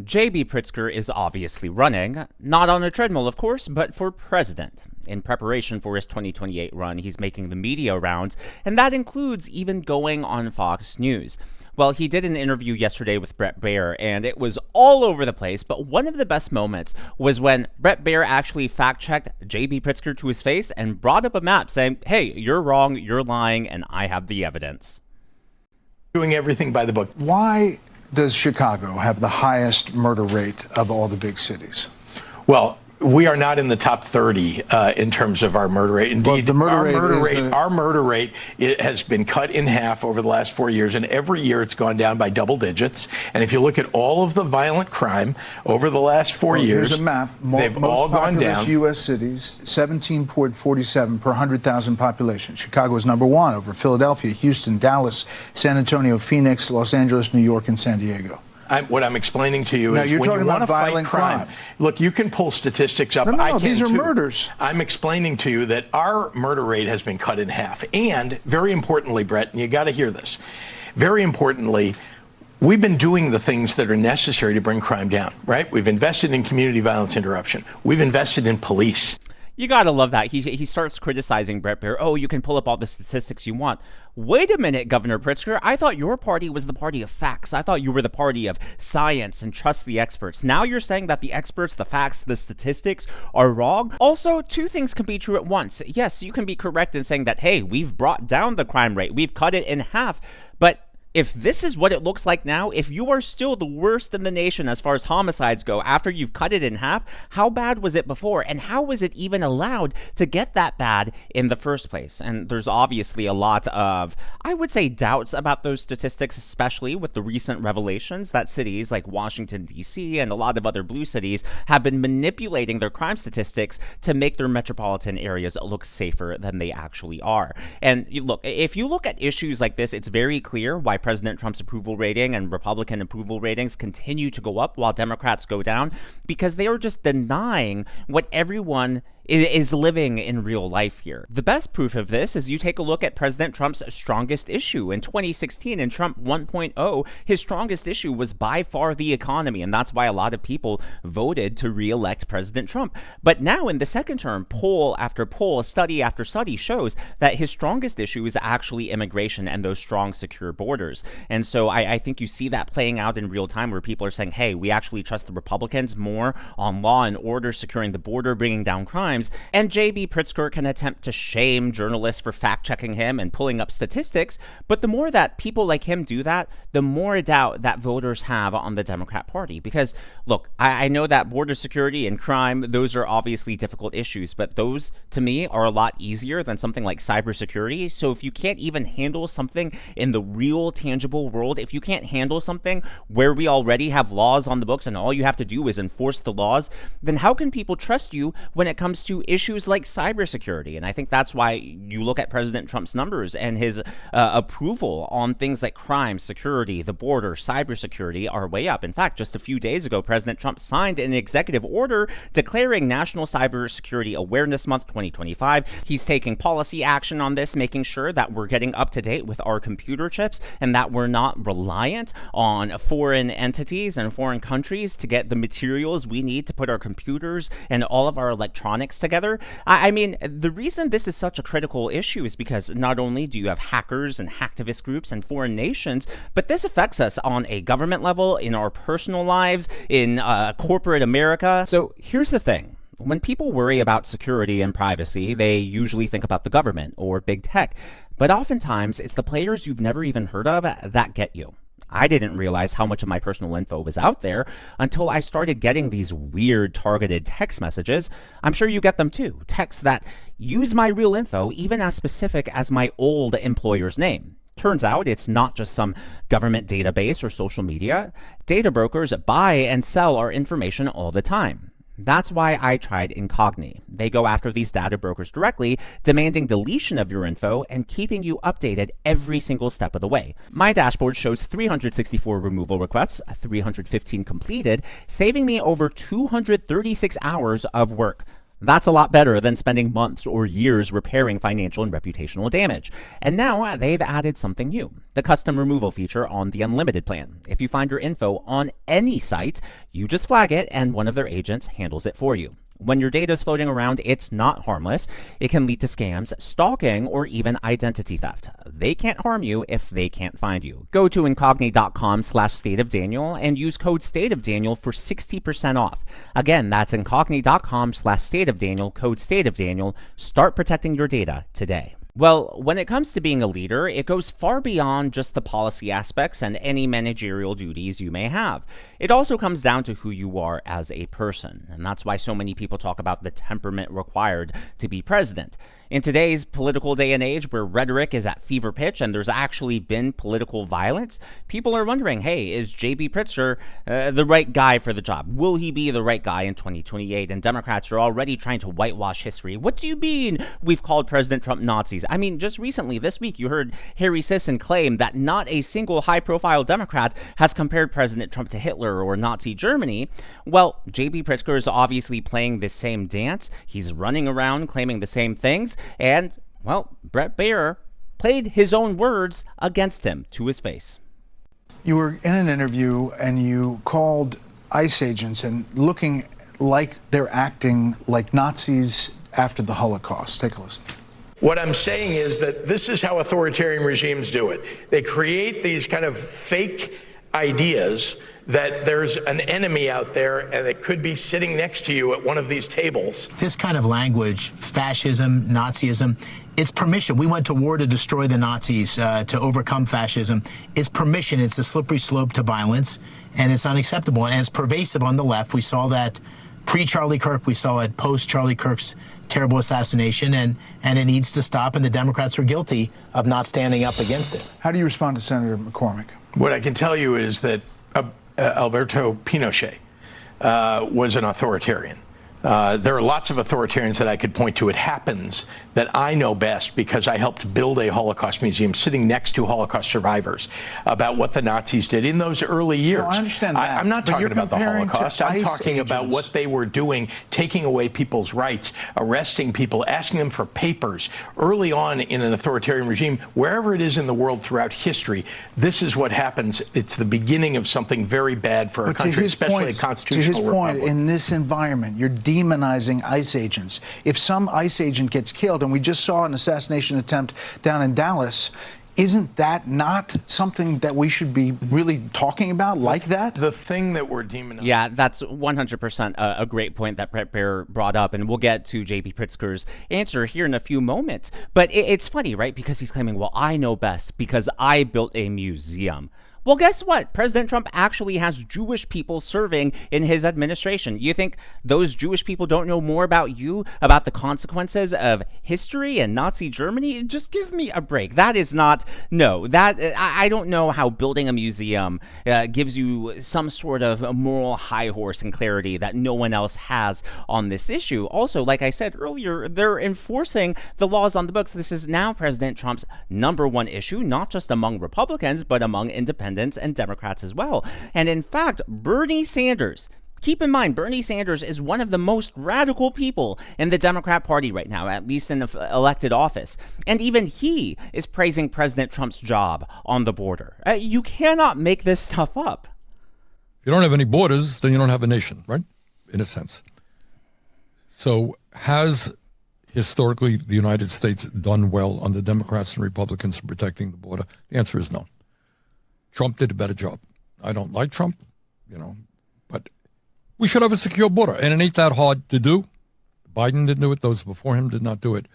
JB Pritzker is obviously running, not on a treadmill, of course, but for president. In preparation for his 2028 run, he's making the media rounds, and that includes even going on Fox News. Well, he did an interview yesterday with Bret Baier, and it was all over the place, but one of the best moments was when Bret Baier actually fact-checked JB Pritzker to his face and brought up a map saying, hey, you're wrong, you're lying, and I have the evidence. Doing everything by the book. Why does Chicago have the highest murder rate of all the big cities? Well, we are not in the top 30 in terms of our murder rate. Indeed, the murder our murder rate it has been cut in half over the last 4 years, and every year it's gone down by double digits. And if you look at all of the violent crime over the last 4 years, here's a map. They've all gone down. U.S. cities, 17.47 per 100,000 population. Chicago is number one over Philadelphia, Houston, Dallas, San Antonio, Phoenix, Los Angeles, New York, and San Diego. What I'm explaining to you now is you're when talking you want about to fight violent crime. Look, you can pull statistics up. No, I can these are too. murders. I'm explaining to you that our murder rate has been cut in half. And very importantly, Bret, and you got to hear this, very importantly, we've been doing the things that are necessary to bring crime down, right? We've invested in community violence interruption. We've invested in police. You gotta love that. He starts criticizing Bret Baier. Oh, you can pull up all the statistics you want. Wait a minute, Governor Pritzker. I thought your party was the party of facts. I thought you were the party of science and trust the experts. Now you're saying that the experts, the facts, the statistics are wrong? Also, two things can be true at once. Yes, you can be correct in saying that, hey, we've brought down the crime rate. We've cut it in half. But if this is what it looks like now, if you are still the worst in the nation as far as homicides go after you've cut it in half, how bad was it before? And how was it even allowed to get that bad in the first place? And there's obviously a lot of, I would say, doubts about those statistics, especially with the recent revelations that cities like Washington, D.C. and a lot of other blue cities have been manipulating their crime statistics to make their metropolitan areas look safer than they actually are. And look, if you look at issues like this, it's very clear why President Trump's approval rating and Republican approval ratings continue to go up while Democrats go down, because they are just denying what everyone is living in real life here. The best proof of this is you take a look at President Trump's strongest issue. In 2016, in Trump 1.0, his strongest issue was by far the economy, and that's why a lot of people voted to re-elect President Trump. But now in the second term, poll after poll, study after study shows that his strongest issue is actually immigration and those strong, secure borders. And so I think you see that playing out in real time where people are saying, hey, we actually trust the Republicans more on law and order, securing the border, bringing down crime. And JB Pritzker can attempt to shame journalists for fact-checking him and pulling up statistics, but the more that people like him do that, the more doubt that voters have on the Democrat Party. Because, look, I know that border security and crime, those are obviously difficult issues, but those, to me, are a lot easier than something like cybersecurity. So if you can't even handle something in the real, tangible world, if you can't handle something where we already have laws on the books and all you have to do is enforce the laws, then how can people trust you when it comes to issues like cybersecurity? And I think that's why you look at President Trump's numbers and his approval on things like crime, security, the border, cybersecurity are way up. In fact, just a few days ago, President Trump signed an executive order declaring National Cybersecurity Awareness Month 2025. He's taking policy action on this, making sure that we're getting up to date with our computer chips and that we're not reliant on foreign entities and foreign countries to get the materials we need to put our computers and all of our electronics together. I mean, the reason this is such a critical issue is because not only do you have hackers and hacktivist groups and foreign nations, but this affects us on a government level, in our personal lives, in corporate America. So here's the thing. When people worry about security and privacy, they usually think about the government or big tech. But oftentimes, it's the players you've never even heard of that get you. I didn't realize how much of my personal info was out there until I started getting these weird targeted text messages. I'm sure you get them too. Texts that use my real info, even as specific as my old employer's name. Turns out it's not just some government database or social media. Data brokers buy and sell our information all the time. That's why I tried Incogni. They go after these data brokers directly, demanding deletion of your info and keeping you updated every single step of the way. My dashboard shows 364 removal requests, 315 completed, saving me over 236 hours of work. That's a lot better than spending months or years repairing financial and reputational damage. And now they've added something new, the custom removal feature on the unlimited plan. If you find your info on any site, you just flag it and one of their agents handles it for you. When your data is floating around, it's not harmless. It can lead to scams, stalking, or even identity theft. They can't harm you if they can't find you. Go to incogni.com/stateofdaniel and use code stateofdaniel for 60% off. Again, that's incogni.com/stateofdaniel, code stateofdaniel. Start protecting your data today. Well, when it comes to being a leader, it goes far beyond just the policy aspects and any managerial duties you may have. It also comes down to who you are as a person, and that's why so many people talk about the temperament required to be president. In today's political day and age where rhetoric is at fever pitch and there's actually been political violence, people are wondering, hey, is JB Pritzker the right guy for the job? Will he be the right guy in 2028? And Democrats are already trying to whitewash history. What do you mean we've called President Trump Nazis? I mean, just recently, this week, you heard Harry Sisson claim that not a single high-profile Democrat has compared President Trump to Hitler or Nazi Germany. Well, JB Pritzker is obviously playing this same dance. He's running around claiming the same things. And, well, Bret Baier played his own words against him to his face. You were in an interview and you called ICE agents and looking like they're acting like Nazis after the Holocaust. Take a listen. What I'm saying is that this is how authoritarian regimes do it. They create these kind of fake ideas that there's an enemy out there and it could be sitting next to you at one of these tables. This kind of language, fascism, Nazism, it's permission. We went to war to destroy the Nazis, to overcome fascism. It's permission. It's a slippery slope to violence, and it's unacceptable. And it's pervasive on the left. We saw that pre-Charlie Kirk. We saw it post-Charlie Kirk's terrible assassination, and it needs to stop, and the Democrats are guilty of not standing up against it. How do you respond to Senator McCormick? What I can tell you is that Alberto Pinochet was an authoritarian. There are lots of authoritarians that I could point to. It happens that I know best because I helped build a Holocaust museum sitting next to Holocaust survivors about what the Nazis did in those early years. No, I understand that. I'm not talking about the Holocaust. I'm talking about agents. what they were doing, taking away people's rights, arresting people, asking them for papers. Early on in an authoritarian regime, wherever it is in the world throughout history, this is what happens. It's the beginning of something very bad for our country, especially a constitutional republic. To his point, in this environment, you're demonizing ICE agents. If some ICE agent gets killed, and we just saw an assassination attempt down in Dallas, isn't that not something that we should be really talking about like that? The thing that we're demonizing. Yeah, that's 100% a great point that Bret Baier brought up, and we'll get to JB Pritzker's answer here in a few moments. But it's funny, right? Because he's claiming, well, I know best because I built a museum. Well, guess what? President Trump actually has Jewish people serving in his administration. You think those Jewish people don't know more about you, about the consequences of history and Nazi Germany? Just give me a break. That is not, no, that, I don't know how building a museum gives you some sort of moral high horse and clarity that no one else has on this issue. Also, like I said earlier, they're enforcing the laws on the books. This is now President Trump's #1 issue, not just among Republicans, but among independents and Democrats as well. And in fact, Bernie Sanders, keep in mind, Bernie Sanders is one of the most radical people in the Democrat Party right now, at least in elected office. And even he is praising President Trump's job on the border. You cannot make this stuff up. If you don't have any borders, then you don't have a nation, right? In a sense. So has historically the United States done well under Democrats and Republicans in protecting the border? The answer is no. Trump did a better job. I don't like Trump, but we should have a secure border. And it ain't that hard to do. Biden didn't do it. Those before him did not do it.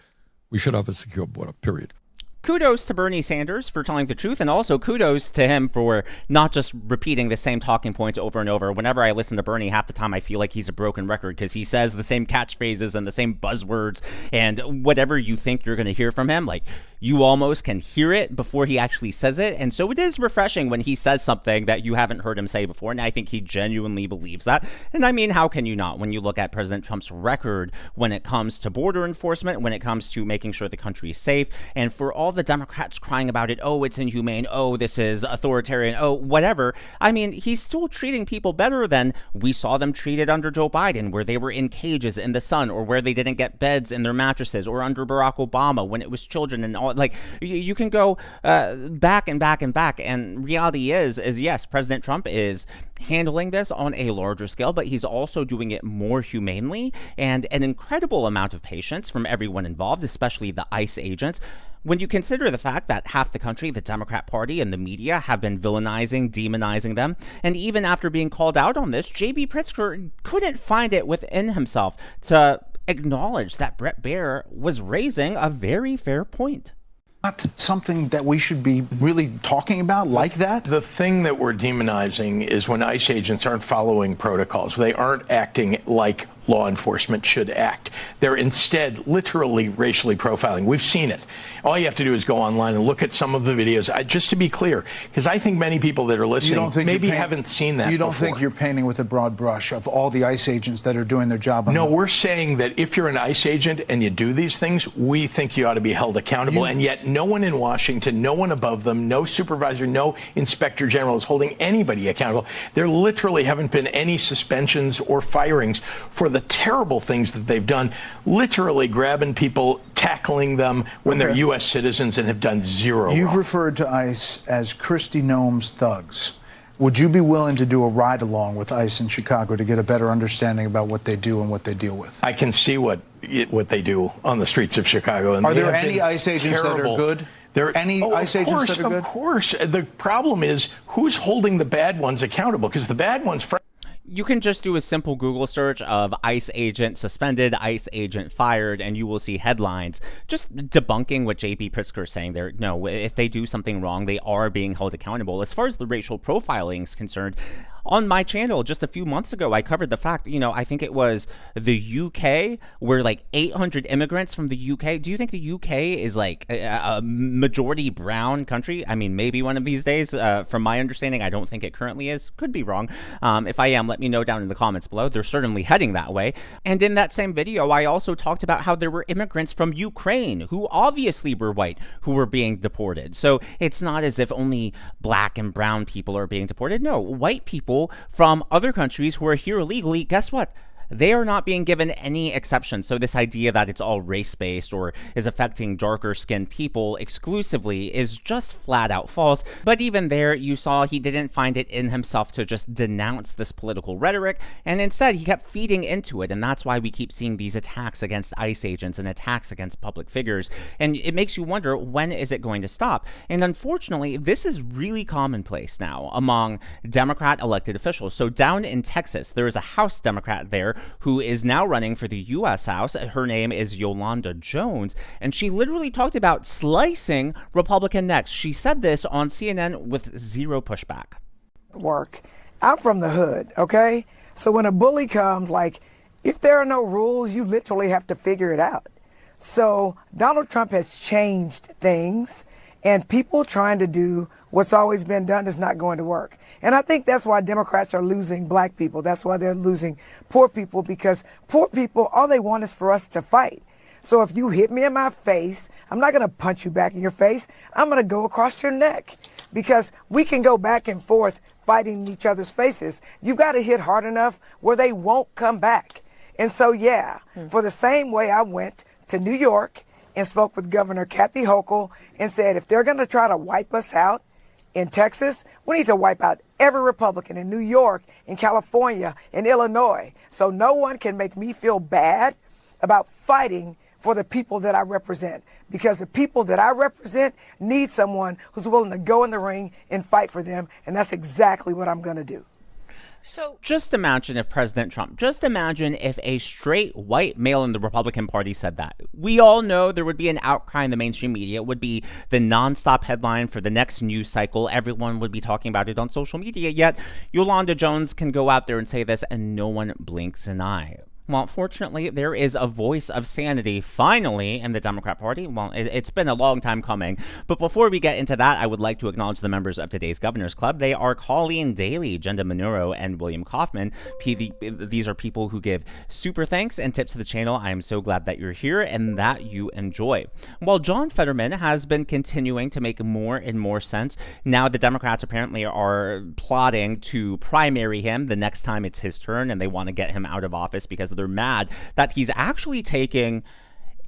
We should have a secure border, period. Kudos to Bernie Sanders for telling the truth, and also kudos to him for not just repeating the same talking points over and over. Whenever I listen to Bernie, half the time I feel like he's a broken record because he says the same catchphrases and the same buzzwords and whatever you think you're going to hear from him. Like, you almost can hear it before he actually says it. And so it is refreshing when he says something that you haven't heard him say before. And I think he genuinely believes that. And I mean, how can you not when you look at President Trump's record when it comes to border enforcement, when it comes to making sure the country is safe, and for all the Democrats crying about it, oh, it's inhumane, oh, this is authoritarian, oh, whatever. I mean, he's still treating people better than we saw them treated under Joe Biden, where they were in cages in the sun, or where they didn't get beds in their mattresses, or under Barack Obama when it was children and all. Like, you can go back and back and back. And reality is yes, President Trump is handling this on a larger scale, but he's also doing it more humanely, and an incredible amount of patience from everyone involved, especially the ICE agents. When you consider the fact that half the country, the Democrat Party and the media, have been villainizing, demonizing them, and even after being called out on this, JB Pritzker couldn't find it within himself to acknowledge that Bret Baier was raising a very fair point. Not something that we should be really talking about like that? The thing that we're demonizing is when ICE agents aren't following protocols. They aren't acting like law enforcement should act. They're instead literally racially profiling. We've seen it. All you have to do is go online and look at some of the videos. Just to be clear, because I think many people that are listening maybe haven't seen that You don't before. think you're painting with a broad brush of all the ICE agents that are doing their job? No, we're saying that if you're an ICE agent and you do these things, we think you ought to be held accountable. And yet no one in Washington, no one above them, no supervisor, no inspector general is holding anybody accountable. There literally haven't been any suspensions or firings for the terrible things that they've done, literally grabbing people, tackling them when they're U.S. citizens and have done zero You've wrong. referred to ICE as Kristi Noem's thugs. Would you be willing to do a ride-along with ICE in Chicago to get a better understanding about what they do and what they deal with? I can see what they do on the streets of Chicago. And are there any ICE agents that are good? ICE agents that are good? Of course. The problem is who's holding the bad ones accountable, because the bad ones... You can just do a simple Google search of ICE agent suspended, ICE agent fired, and you will see headlines just debunking what JB Pritzker is saying there. No, if they do something wrong, they are being held accountable. As far as the racial profiling is concerned, on my channel just a few months ago, I covered the fact, I think it was the UK, where like 800 immigrants from the UK. Do you think the UK is like a majority brown country? I mean, maybe one of these days. From my understanding, I don't think it currently is. Could be wrong. If I am, let me know down in the comments below. They're certainly heading that way. And in that same video, I also talked about how there were immigrants from Ukraine who obviously were white who were being deported. So it's not as if only black and brown people are being deported. No, white people from other countries who are here illegally, guess what? They are not being given any exceptions. So this idea that it's all race-based or is affecting darker-skinned people exclusively is just flat out false. But even there, you saw he didn't find it in himself to just denounce this political rhetoric, and instead he kept feeding into it. And that's why we keep seeing these attacks against ICE agents and attacks against public figures. And it makes you wonder, when is it going to stop? And unfortunately, this is really commonplace now among Democrat elected officials. So down in Texas, there is a House Democrat there who is now running for the U.S. House. Her name is Yolanda Jones, and she literally talked about slicing Republican necks. She said this on CNN with zero pushback. I'm from the hood, okay? So when a bully comes, like, if there are no rules, you literally have to figure it out. So Donald Trump has changed things, and people trying to do what's always been done is not going to work. And I think that's why Democrats are losing black people. That's why they're losing poor people, because poor people, all they want is for us to fight. So if you hit me in my face, I'm not going to punch you back in your face. I'm going to go across your neck, because we can go back and forth fighting each other's faces. You've got to hit hard enough where they won't come back. And so, yeah, for the same way I went to New York and spoke with Governor Kathy Hochul and said, if they're going to try to wipe us out in Texas, we need to wipe out every Republican in New York, in California, in Illinois. So no one can make me feel bad about fighting for the people that I represent, because the people that I represent need someone who's willing to go in the ring and fight for them. And that's exactly what I'm going to do. So just imagine if President Trump, just imagine if a straight white male in the Republican Party said that. We all know there would be an outcry in the mainstream media. It would be the nonstop headline for the next news cycle. Everyone would be talking about it on social media. Yet Yolanda Jones can go out there and say this and no one blinks an eye. Well, fortunately, there is a voice of sanity finally in the Democrat Party. Well, it's been a long time coming. But before we get into that, I would like to acknowledge the members of today's Governor's Club. They are Colleen Daly, Jenda Manuro, and William Kaufman. These are people who give super thanks and tips to the channel. I am so glad that you're here and that you enjoy. While John Fetterman has been continuing to make more and more sense, now the Democrats apparently are plotting to primary him the next time it's his turn, and they want to get him out of office because they're mad that he's actually taking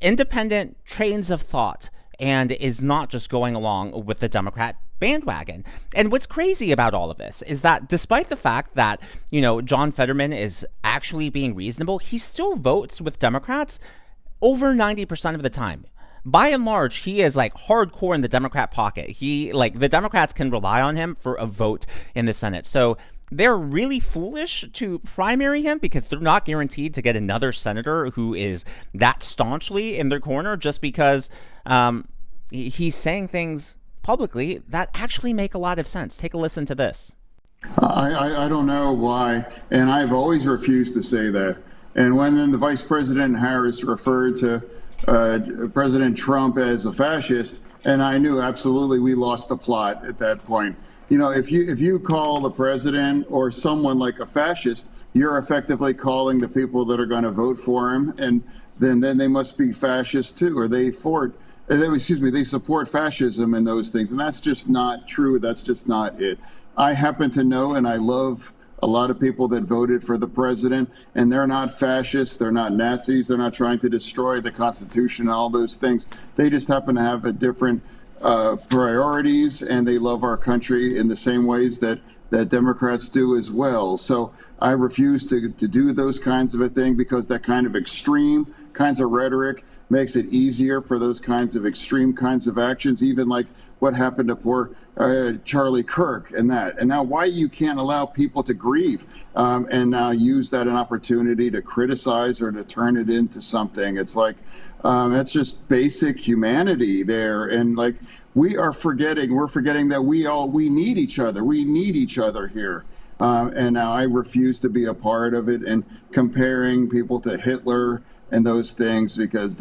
independent trains of thought and is not just going along with the Democrat bandwagon. And what's crazy about all of this is that despite the fact that, John Fetterman is actually being reasonable, he still votes with Democrats over 90% of the time. By and large, he is like hardcore in the Democrat pocket. The Democrats can rely on him for a vote in the Senate. So they're really foolish to primary him because they're not guaranteed to get another senator who is that staunchly in their corner just because he's saying things publicly that actually make a lot of sense. Take a listen to this. I don't know why, and I've always refused to say that. And when then the Vice President Harris referred to President Trump as a fascist, and I knew absolutely we lost the plot at that point. If you call the president or someone like a fascist, you're effectively calling the people that are going to vote for him, and then they must be fascists too, or they support fascism and those things, and that's just not true. That's just not it. I happen to know, and I love a lot of people that voted for the president, and they're not fascists, they're not Nazis, they're not trying to destroy the Constitution and all those things. They just happen to have a different priorities, and they love our country in the same ways that Democrats do as well. So I refuse to do those kinds of a thing because that kind of extreme kinds of rhetoric makes it easier for those kinds of extreme kinds of actions, even like what happened to poor Charlie Kirk and that. And now why you can't allow people to grieve and now use that an opportunity to criticize or to turn it into something. It's like, it's just basic humanity there. And like, we're forgetting that we need each other. We need each other here. And now I refuse to be a part of it and comparing people to Hitler and those things, because if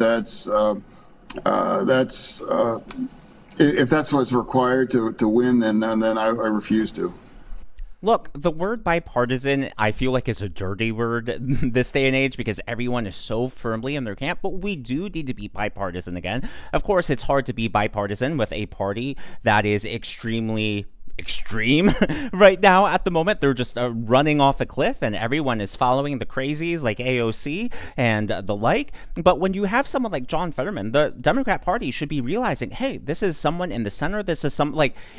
that's what's required to win, then I refuse to. Look, the word bipartisan, I feel like is a dirty word this day and age because everyone is so firmly in their camp, but we do need to be bipartisan again. Of course, it's hard to be bipartisan with a party that is extremely extreme right now at the moment. They're just running off a cliff and everyone is following the crazies like AOC and the like. But when you have someone like John Fetterman, the Democrat Party should be realizing, hey, this is someone in the center. This is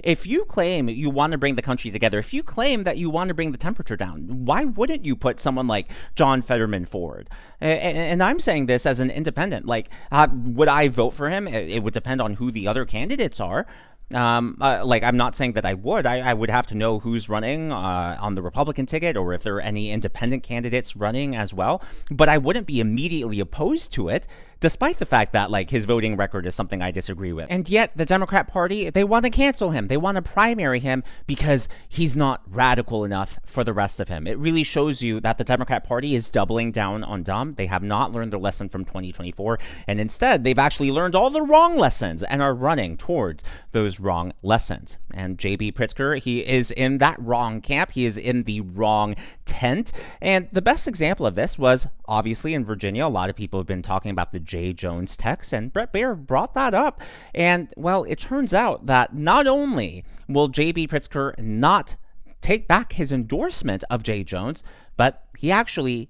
if you claim you want to bring the country together, if you claim that you want to bring the temperature down, why wouldn't you put someone like John Fetterman forward? And I'm saying this as an independent. Would I vote for him? It would depend on who the other candidates are. I'm not saying that I would. I would have to know who's running on the Republican ticket or if there are any independent candidates running as well. But I wouldn't be immediately opposed to it, despite the fact that his voting record is something I disagree with. And yet the Democrat Party, they want to cancel him. They want to primary him because he's not radical enough for the rest of him. It really shows you that the Democrat Party is doubling down on dumb. They have not learned their lesson from 2024. And instead, they've actually learned all the wrong lessons and are running towards those wrong lessons. And JB Pritzker, he is in that wrong camp. He is in the wrong tent. And the best example of this was obviously in Virginia. A lot of people have been talking about the J. Jones text, and Bret Baier brought that up. And well, it turns out that not only will JB Pritzker not take back his endorsement of J. Jones, but he actually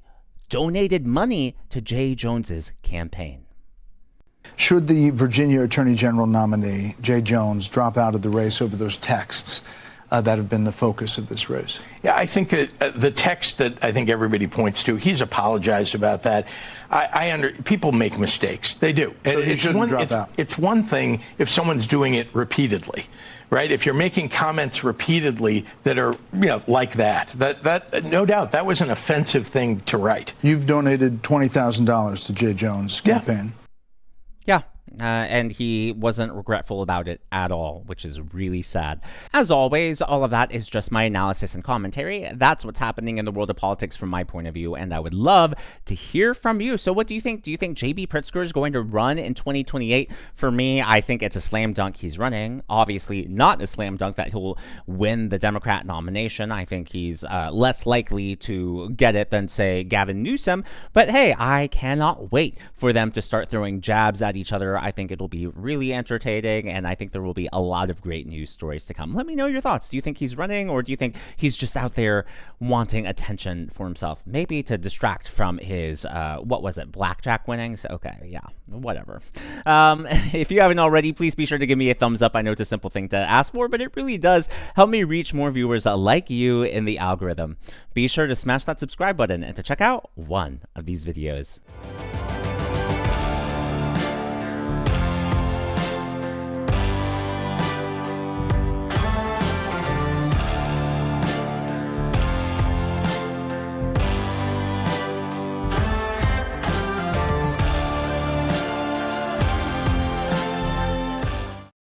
donated money to J. Jones's campaign. Should the Virginia Attorney General nominee, J. Jones, drop out of the race over those texts that have been the focus of this race? Yeah, I think that the text that I think everybody points to, he's apologized about that. People make mistakes. They do. So he shouldn't drop out. It's one thing if someone's doing it repeatedly, right? If you're making comments repeatedly that are, like that no doubt that was an offensive thing to write. You've donated $20,000 to J. Jones' campaign. Yeah, and he wasn't regretful about it at all, which is really sad. As always, all of that is just my analysis and commentary. That's what's happening in the world of politics from my point of view, and I would love to hear from you. So what do you think? Do you think JB Pritzker is going to run in 2028? For me, I think it's a slam dunk he's running. Obviously not a slam dunk that he'll win the Democrat nomination. I think he's less likely to get it than, say, Gavin Newsom. But hey, I cannot wait for them to start throwing jabs at each other. I think it'll be really entertaining, and I think there will be a lot of great news stories to come. Let me know your thoughts. Do you think he's running, or do you think he's just out there wanting attention for himself? Maybe to distract from his, what was it, blackjack winnings? Okay, yeah, whatever. If you haven't already, please be sure to give me a thumbs up. I know it's a simple thing to ask for, but it really does help me reach more viewers like you in the algorithm. Be sure to smash that subscribe button and to check out one of these videos.